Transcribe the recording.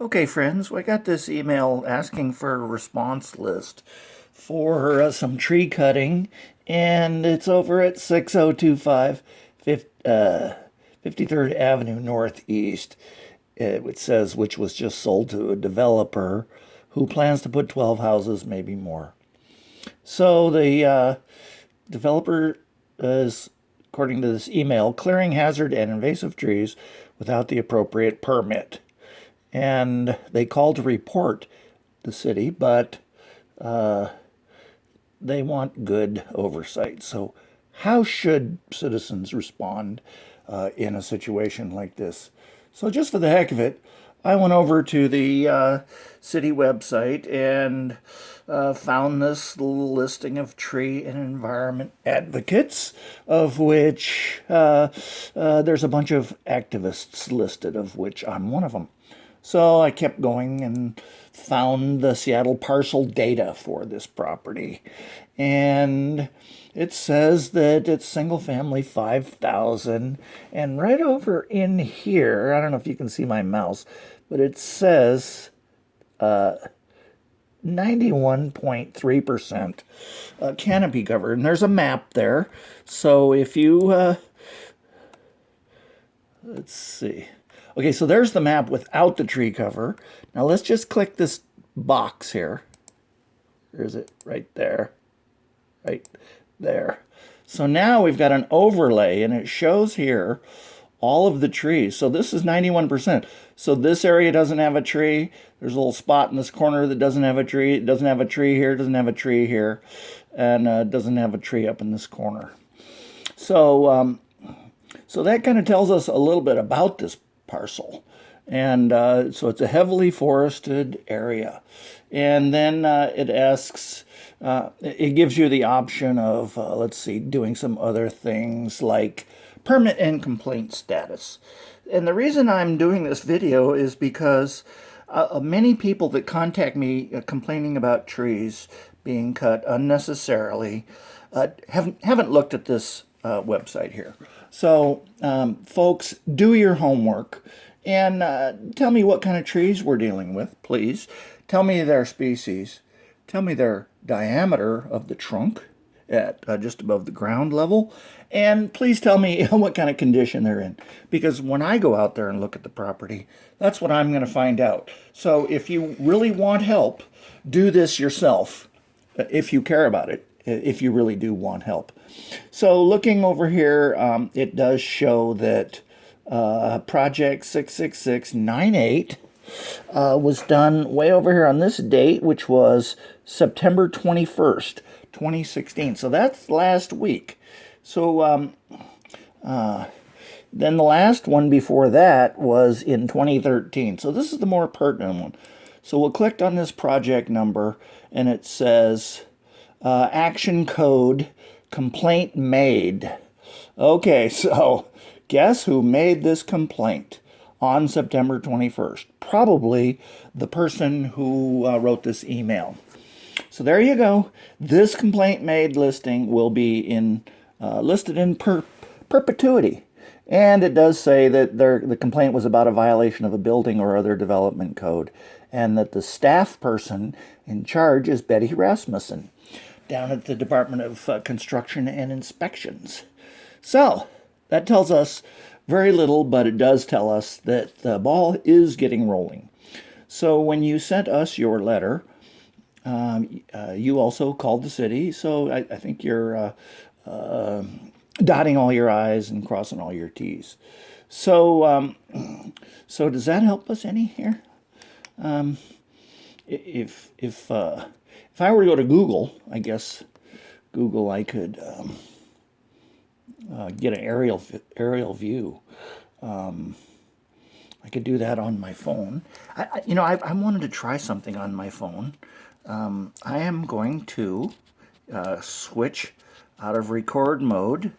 Okay, friends, we got this email asking for a response list for some tree cutting, and it's over at 6025 53rd Avenue Northeast. It says, which was just sold to a developer who plans to put 12 houses, maybe more. So the developer is, according to this email, clearing hazard and invasive trees without the appropriate permit. And they called to report the city, but they want good oversight. So, how should citizens respond in a situation like this? So, just for the heck of it, I went over to the city website and found this little listing of tree and environment advocates, of which there's a bunch of activists listed, of which I'm one of them. So I kept going and found the Seattle parcel data for this property. And it says that it's single family 5,000. And right over in here, I don't know if you can see my mouse, but it says 91.3% canopy cover. And there's a map there. So if you, let's see. Okay, so there's the map without the tree cover. Now let's just click this box here. Where is it? Right there. Right there. So now we've got an overlay, and it shows here all of the trees. So this is 91%. So this area doesn't have a tree. There's a little spot in this corner that doesn't have a tree. It doesn't have a tree here. It doesn't have a tree here. And doesn't have a tree up in this corner. So, so that kind of tells us a little bit about this parcel. And so it's a heavily forested area. And then it asks, it gives you the option of, let's see, doing some other things like permit and complaint status. And the reason I'm doing this video is because many people that contact me complaining about trees being cut unnecessarily haven't looked at this website here. So, folks, do your homework and tell me what kind of trees we're dealing with, please. Tell me their species. Tell me their diameter of the trunk at just above the ground level. And please tell me what kind of condition they're in. Because when I go out there and look at the property, that's what I'm going to find out. So if you really want help, do this yourself if you care about it. If you really do want help. So looking over here, it does show that Project 66698 was done way over here on this date, which was September 21st, 2016. So that's last week. So then the last one before that was in 2013. So this is the more pertinent one. So we'll click on this project number, and it says action code complaint made. Okay, so guess who made this complaint on September 21st? Probably the person who wrote this email. So there you go. This complaint made listing will be listed in perpetuity. And it does say that the complaint was about a violation of a building or other development code, and that the staff person in charge is Betty Rasmussen down at the Department of Construction and Inspections. So that tells us very little, but it does tell us that the ball is getting rolling. So when you sent us your letter, you also called the city. So I think you're dotting all your I's and crossing all your T's. So, so does that help us any here? If I were to go to Google, I guess Google, I could get an aerial view. I could do that on my phone. I wanted to try something on my phone. I am going to switch out of record mode